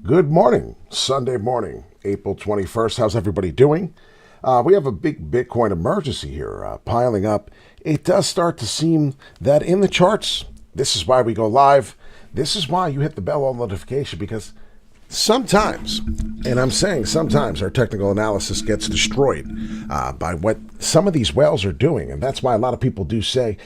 Good morning, Sunday morning, April 21st. How's everybody doing? We have a big Bitcoin emergency here piling up. It does start to seem that in the charts, this is why we go live. This is why you hit the bell on notification, because sometimes, and I'm saying sometimes, our technical analysis gets destroyed by what some of these whales are doing. And that's why a lot of people do say,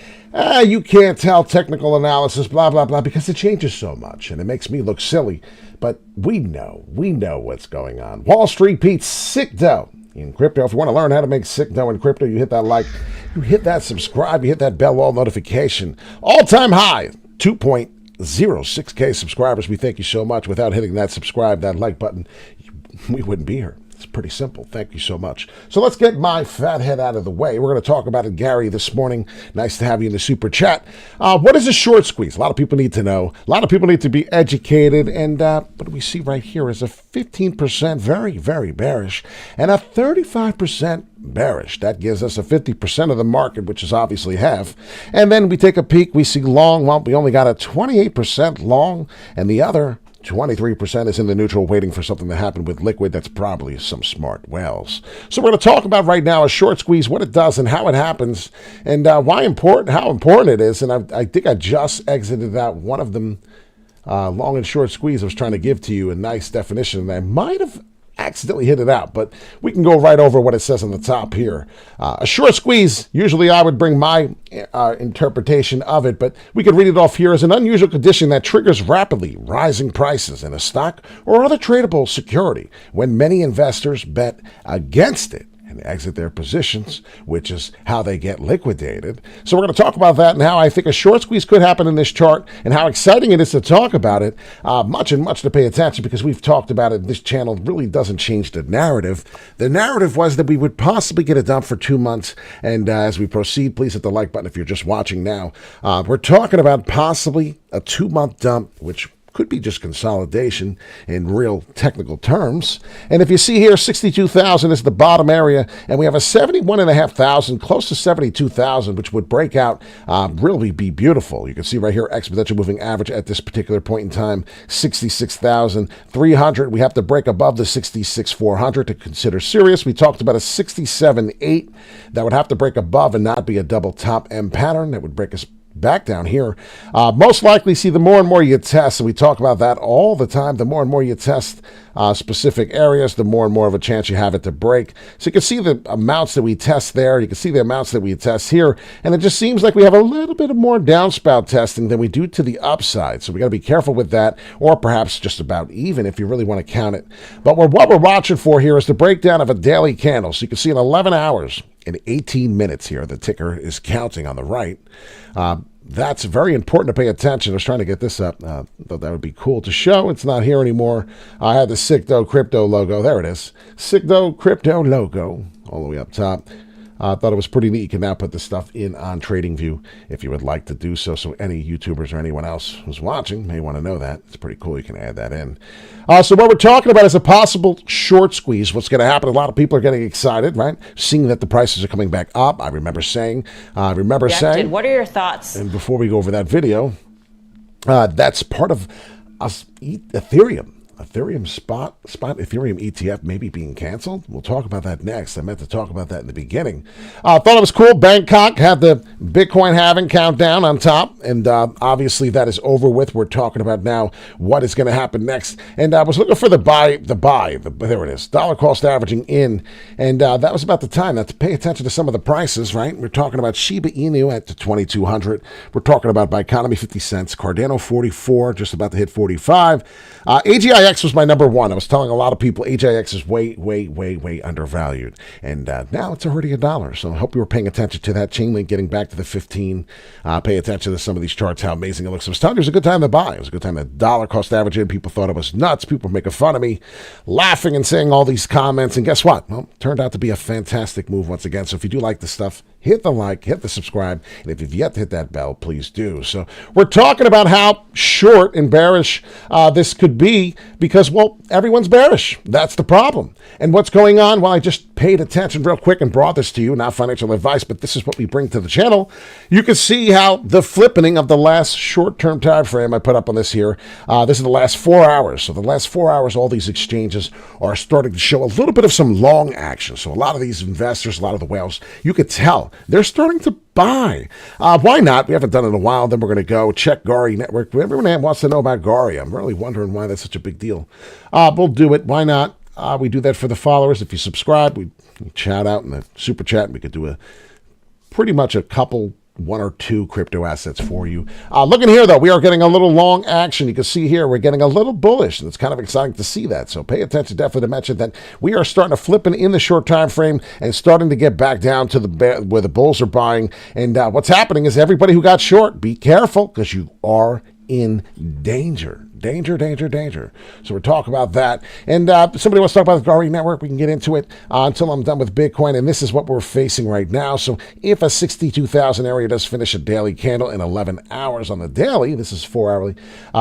you can't tell technical analysis, blah, blah, blah, because it changes so much. And it makes me look silly. But we know what's going on. Wall Street Pete's sick dough in crypto. If you want to learn how to make sick dough in crypto, you hit that like, you hit that subscribe, you hit that bell all notification. All-time high, 2.06K subscribers. We thank you so much. Without hitting that subscribe, that like button, we wouldn't be here. It's pretty simple. Thank you so much. So let's get my fat head out of the way. We're going to talk about it, Gary, this morning. Nice to have you in the super chat. What is a short squeeze? A lot of people need to know. A lot of people need to be educated. And what we see right here is a 15% very, very bearish and a 35% bearish. That gives us a 50% of the market, which is obviously half. And then we take a peek. We see long. Well, we only got a 28% long, and the other 23% is in the neutral, waiting for something to happen with liquid. That's probably some smart whales. So we're going to talk about right now a short squeeze, what it does and how it happens, and how important it is. And I think I just exited out one of them, long and short squeeze. I was trying to give to you a nice definition, and I might have accidentally hit it out, but we can go right over what it says on the top here. A short squeeze, usually I would bring my interpretation of it, but we could read it off here as an unusual condition that triggers rapidly rising prices in a stock or other tradable security when many investors bet against it and exit their positions, which is how they get liquidated. So we're going to talk about that and how I think a short squeeze could happen in this chart and how exciting it is to talk about it. Much to pay attention, because we've talked about it. This channel really doesn't change the narrative. The narrative was that we would possibly get a dump for 2 months. And as we proceed, please hit the like button if you're just watching now. We're talking about possibly a 2-month dump, which could be just consolidation in real technical terms. And if you see here, 62,000 is the bottom area, and we have a 71,500, close to 72,000, which would break out, really be beautiful. You can see right here, exponential moving average at this particular point in time, 66,300. We have to break above the 66,400 to consider serious. We talked about a 67.8 that would have to break above and not be a double top M pattern. That would break us back down here. Most likely, see, the more and more you test, and we talk about that all the time, the more and more you test specific areas, the more and more of a chance you have it to break. So you can see the amounts that we test there. You can see the amounts that we test here. And it just seems like we have a little bit of more downspout testing than we do to the upside. So we got to be careful with that, or perhaps just about even if you really want to count it. But what we're watching for here is the breakdown of a daily candle. So you can see in 11 hours, in 18 minutes here, the ticker is counting on the right. That's very important to pay attention. I was trying to get this up. Thought that would be cool to show. It's not here anymore. I had the Sick Dough Crypto logo. There it is. Sick Dough Crypto logo all the way up top. I thought it was pretty neat. You can now put this stuff in on TradingView if you would like to do so. So any YouTubers or anyone else who's watching may want to know that. It's pretty cool. You can add that in. So what we're talking about is a possible short squeeze. What's going to happen? A lot of people are getting excited, right? Seeing that the prices are coming back up. I remember saying. What are your thoughts? And before we go over that video, that's part of us Ethereum. Ethereum spot Ethereum ETF maybe being canceled. We'll talk about that next. I meant to talk about that in the beginning. Thought it was cool. Bangkok had the Bitcoin halving countdown on top, and obviously that is over with. We're talking about now what is going to happen next. And I was looking for the buy. There it is. Dollar cost averaging in, and that was about the time. Now to pay attention to some of the prices, right? We're talking about Shiba Inu at the 2,200. We're talking about Bionomy 50 cents, Cardano 44, just about to hit 45. AGIX was my number one. I was telling a lot of people AGIX is way undervalued. And now it's already $1. So I hope you were paying attention to that. Chainlink getting back to the 15. Pay attention to some of these charts, how amazing it looks. I was telling you it was a good time to buy. It was a good time to dollar cost average in. People thought it was nuts. People were making fun of me, laughing and saying all these comments. And guess what? Well, it turned out to be a fantastic move once again. So if you do like this stuff, hit the like, hit the subscribe, and if you've yet to hit that bell, please do. So we're talking about how short and bearish this could be because, well, everyone's bearish. That's the problem. And what's going on? Well, I just paid attention real quick and brought this to you. Not financial advice, but this is what we bring to the channel. You can see how the flippening of the last short-term time frame I put up on this here. This is the last 4 hours. So the last 4 hours, all these exchanges are starting to show a little bit of some long action. So a lot of these investors, a lot of the whales, you could tell they're starting to buy. Why not? We haven't done it in a while. Then we're going to go check Gari Network. Everyone wants to know about Gari. I'm really wondering why that's such a big deal. We'll do it. Why not? We do that for the followers. If you subscribe, we chat out in the super chat. We could do pretty much a couple, 1 or 2 crypto assets for you. Looking here, though, we are getting a little long action. You can see here we're getting a little bullish, and it's kind of exciting to see that. So pay attention, definitely, to mention that we are starting to flip in the short time frame and starting to get back down to where the bulls are buying. And what's happening is everybody who got short, be careful, because you are in danger. Danger. So we're talking about that. And somebody wants to talk about the Gari Network, we can get into it until I'm done with Bitcoin. And this is what we're facing right now. So if a 62,000 area does finish a daily candle in 11 hours on the daily, this is 4 hourly,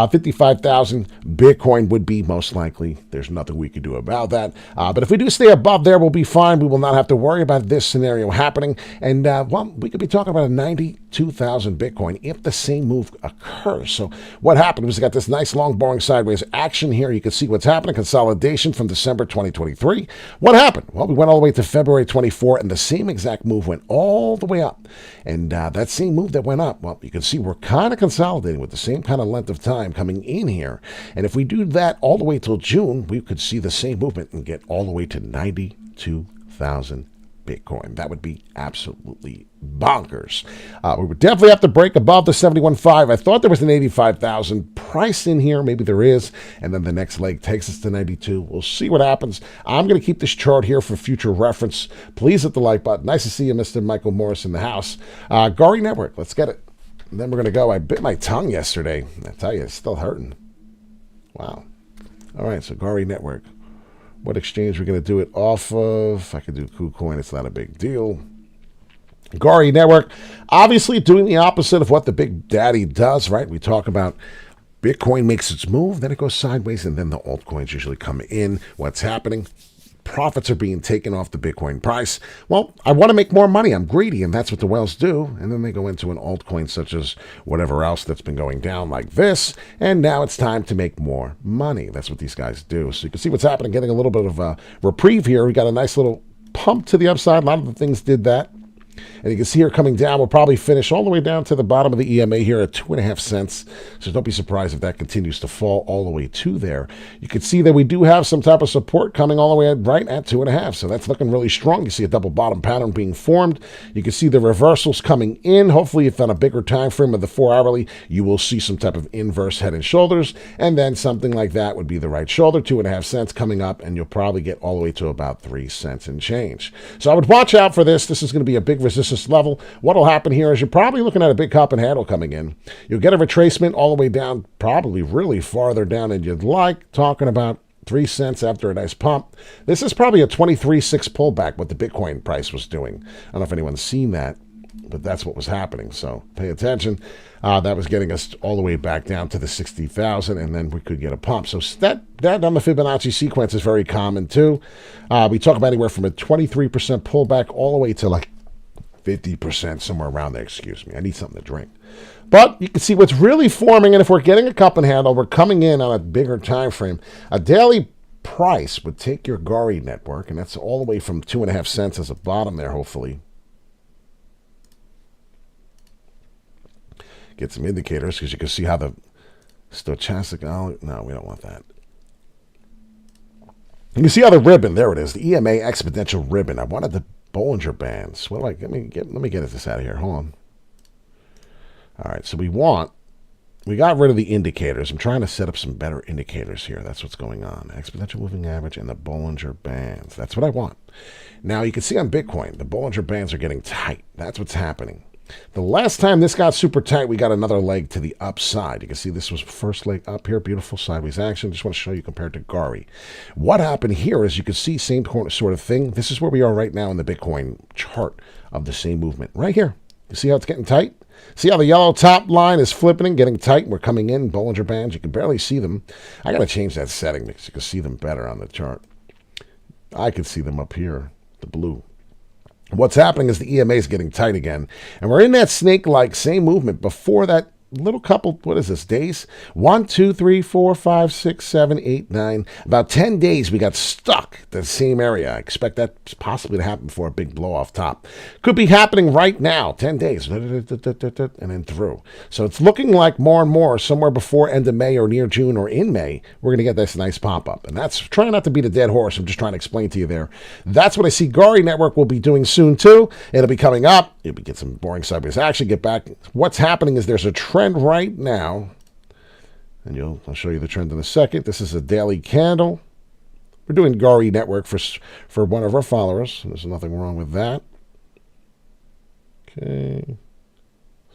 55,000 Bitcoin would be most likely. There's nothing we can do about that. But if we do stay above there, we'll be fine. We will not have to worry about this scenario happening. And well, we could be talking about a 92,000 Bitcoin if the same move occurs. So what happened was we got this nice long boring sideways action here. You can see what's happening. Consolidation from December 2023. What happened? Well, we went all the way to February 24, and the same exact move went all the way up. And that same move that went up, well, you can see we're kind of consolidating with the same kind of length of time coming in here. And if we do that all the way till June, we could see the same movement and get all the way to 92,000 Bitcoin. That would be absolutely bonkers. We would definitely have to break above the 71.5. I thought there was an 85,000 price in here. Maybe there is. And then the next leg takes us to 92. We'll see what happens. I'm going to keep this chart here for future reference. Please hit the like button. Nice to see you, Mr. Michael Morris, in the house. Gari Network. Let's get it. And then we're going to go. I bit my tongue yesterday. I tell you, it's still hurting. Wow. All right. So Gari Network. What exchange we're going to do it off of? I could do KuCoin. It's not a big deal. Gari Network, obviously doing the opposite of what the big daddy does, right? We talk about Bitcoin makes its move, then it goes sideways, and then the altcoins usually come in. What's happening? Profits are being taken off the Bitcoin price. Well, I want to make more money. I'm greedy, and that's what the whales do. And then they go into an altcoin such as whatever else that's been going down like this, and now it's time to make more money. That's what these guys do. So you can see what's happening, getting a little bit of a reprieve here. We got a nice little pump to the upside. A lot of the things did that. And you can see here coming down, we'll probably finish all the way down to the bottom of the EMA here at 2.5 cents. So don't be surprised if that continues to fall all the way to there. You can see that we do have some type of support coming all the way right at 2.5. So that's looking really strong. You see a double bottom pattern being formed. You can see the reversals coming in. Hopefully, if on a bigger time frame of the 4 hourly, you will see some type of inverse head and shoulders. And then something like that would be the right shoulder, 2.5 cents coming up, and you'll probably get all the way to about 3 cents and change. So I would watch out for this. This is going to be a big resistance level. What will happen here is you're probably looking at a big cup and handle coming in. You'll get a retracement all the way down, probably really farther down than you'd like, talking about 3 cents after a nice pump. This is probably a 23.6 pullback, what the Bitcoin price was doing. I don't know if anyone's seen that, but that's what was happening. So pay attention. That was getting us all the way back down to the 60,000, and then we could get a pump. So that on the Fibonacci sequence is very common too. We talk about anywhere from a 23% pullback all the way to like 50%, somewhere around there. Excuse me. I need something to drink. But you can see what's really forming, and if we're getting a cup and handle, we're coming in on a bigger time frame. A daily price would take your Gari Network, and that's all the way from 2.5 cents as a bottom there, hopefully. Get some indicators, because you can see how the stochastic... Oh, no, we don't want that. You can see how the ribbon, there it is, the EMA exponential ribbon. I wanted the Bollinger Bands. What do I, let me get this out of here. Hold on. All right, so we got rid of the indicators. I'm trying to set up some better indicators here. That's what's going on. Exponential moving average and the Bollinger Bands. That's what I want. Now, you can see on Bitcoin, the Bollinger Bands are getting tight. That's what's happening. The last time this got super tight, we got another leg to the upside. You can see this was first leg up here. Beautiful sideways action. Just want to show you compared to Gari. What happened here is you can see same sort of thing. This is where we are right now in the Bitcoin chart of the same movement. Right here. You see how it's getting tight? See how the yellow top line is flipping and getting tight? We're coming in. Bollinger Bands. You can barely see them. I got to change that setting because you can see them better on the chart. I can see them up here. the blue. What's happening is the EMA is getting tight again, and we're in that snake-like same movement before that little couple, what is this, days? 1, 2, 3, 4, 5, 6, 7, 8, 9. About 10 days we got stuck at the same area. I expect that possibly to happen before a big blow off top. Could be happening right now, 10 days, and then through. So it's looking like more and more, somewhere before end of May or near June or in May, we're going to get this nice pop-up. And that's trying not to beat a dead horse. I'm just trying to explain to you there. That's what I see Gari Network will be doing soon, too. It'll be coming up. You'll get some boring sideways action. Get back. What's happening is there's a trend right now, and I'll show you the trend in a second. This is a daily candle. We're doing Gari Network for one of our followers. There's nothing wrong with that. Okay.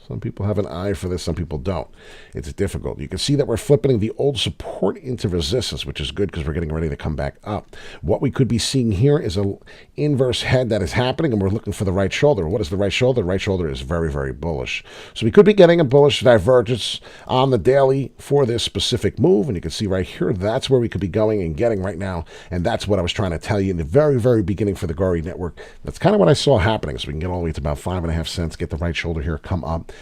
Some people have an eye for this, some people don't. It's difficult. You can see that we're flipping the old support into resistance, which is good because we're getting ready to come back up. What we could be seeing here is an inverse head that is happening, and we're looking for the right shoulder. What is the right shoulder? The right shoulder is very, very bullish. So we could be getting a bullish divergence on the daily for this specific move, and you can see right here, that's where we could be going and getting right now, and that's what I was trying to tell you in the very, very beginning for the Gari Network. That's kind of what I saw happening, so we can get all the way to about 5.5 cents, get the right shoulder here, come up.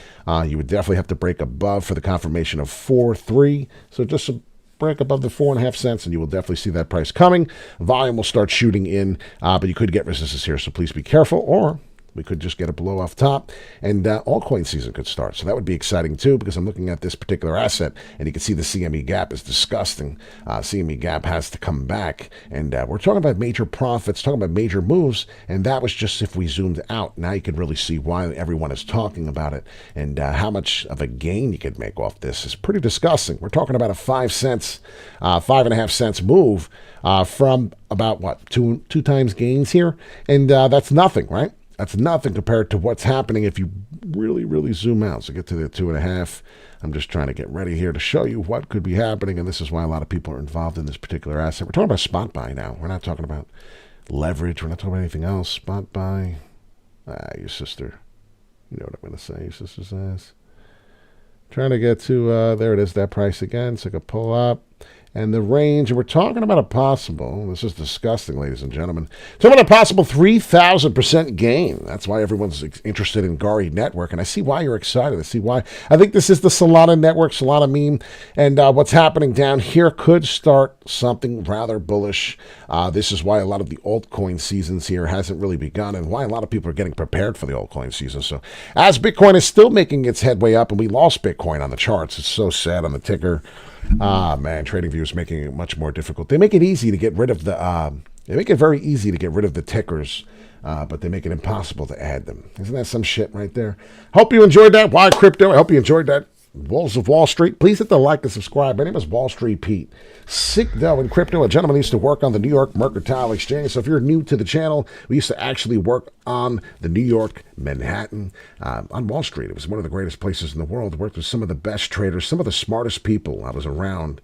You would definitely have to break above for the confirmation of 4.3. So just a break above the 4.5 cents, and you will definitely see that price coming. Volume will start shooting in, but you could get resistance here, so please be careful. Or we could just get a blow off top, and altcoin season could start. So that would be exciting too, because I'm looking at this particular asset, and you can see the CME gap is disgusting. CME gap has to come back, and we're talking about major profits, talking about major moves, and that was just if we zoomed out. Now you can really see why everyone is talking about it, and how much of a gain you could make off this is pretty disgusting. We're talking about a 5 cents, 5.5 cents move from about what two times gains here, and that's nothing, right? That's nothing compared to what's happening if you really, really zoom out. So get to the 2.5. I'm just trying to get ready here to show you what could be happening, and this is why a lot of people are involved in this particular asset. We're talking about spot buy now. We're not talking about leverage. We're not talking about anything else. Spot buy. Your sister. You know what I'm going to say. Your sister says. Trying to get to, there it is, that price again. So I could pull up. And the range, and we're talking about a possible, this is disgusting, ladies and gentlemen, talking about a possible 3,000% gain. That's why everyone's interested in Gari Network, and I see why you're excited. I see why. I think this is the Solana Network, Solana meme, and what's happening down here could start something rather bullish. This is why a lot of the altcoin seasons here hasn't really begun, and why a lot of people are getting prepared for the altcoin season. So as Bitcoin is still making its headway up, and we lost Bitcoin on the charts, it's so sad on the ticker. Man, TradingView is making it much more difficult. They make it easy to get rid of the, they make it very easy to get rid of the tickers, but they make it impossible to add them. Isn't that some shit right there? Hope you enjoyed that. Why Crypto? I hope you enjoyed that. Wolves of Wall Street. Please hit the like and subscribe. My name is Wall Street Pete. Sigdell in Crypto. A gentleman used to work on the New York Mercantile Exchange. So if you're new to the channel, we used to actually work on the New York, Manhattan, on Wall Street. It was one of the greatest places in the world. Worked with some of the best traders, some of the smartest people I was around.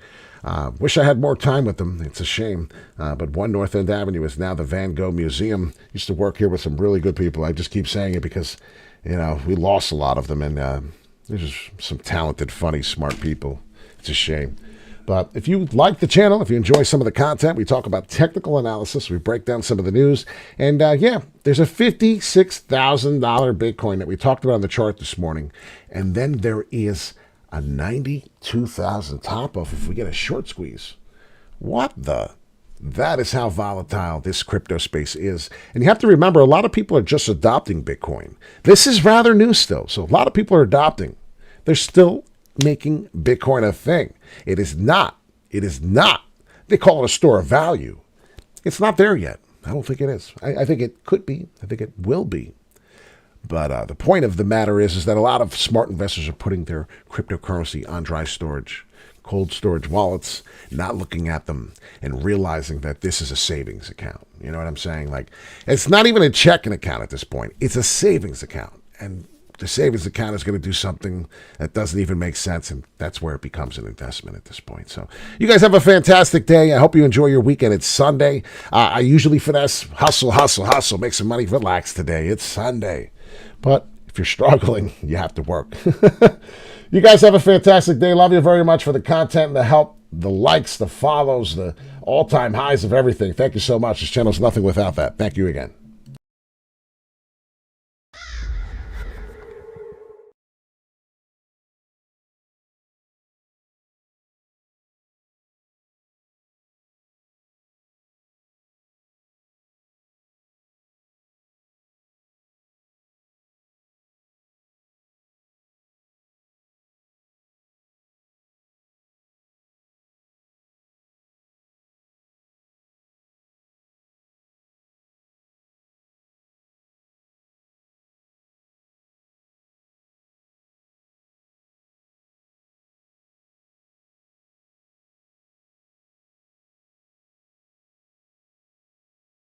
Wish I had more time with them. It's a shame. But 1 North End Avenue is now the Van Gogh Museum. Used to work here with some really good people. I just keep saying it because, you know, we lost a lot of them, and there's just some talented, funny, smart people. It's a shame. But if you like the channel, if you enjoy some of the content, we talk about technical analysis, we break down some of the news, and yeah, there's a $56,000 Bitcoin that we talked about on the chart this morning, and then there is a 92,000 top-off if we get a short squeeze. What the? That is how volatile this crypto space is. And you have to remember, a lot of people are just adopting Bitcoin. This is rather new still, so a lot of people are adopting. They're still making Bitcoin a thing. It is not. It is not. They call it a store of value. It's not there yet. I don't think it is. I think it could be. I think it will be. But the point of the matter is that a lot of smart investors are putting their cryptocurrency on dry storage, cold storage wallets, not looking at them and realizing that this is a savings account. You know what I'm saying? Like, it's not even a checking account at this point. It's a savings account. And the savings account is going to do something that doesn't even make sense, and that's where it becomes an investment at this point. So you guys have a fantastic day. I hope you enjoy your weekend. It's Sunday. I usually finesse, hustle, make some money, relax today. It's Sunday. But if you're struggling, you have to work. You guys have a fantastic day. Love you very much for the content, the help, the likes, the follows, the all-time highs of everything. Thank you so much. This channel is nothing without that. Thank you again.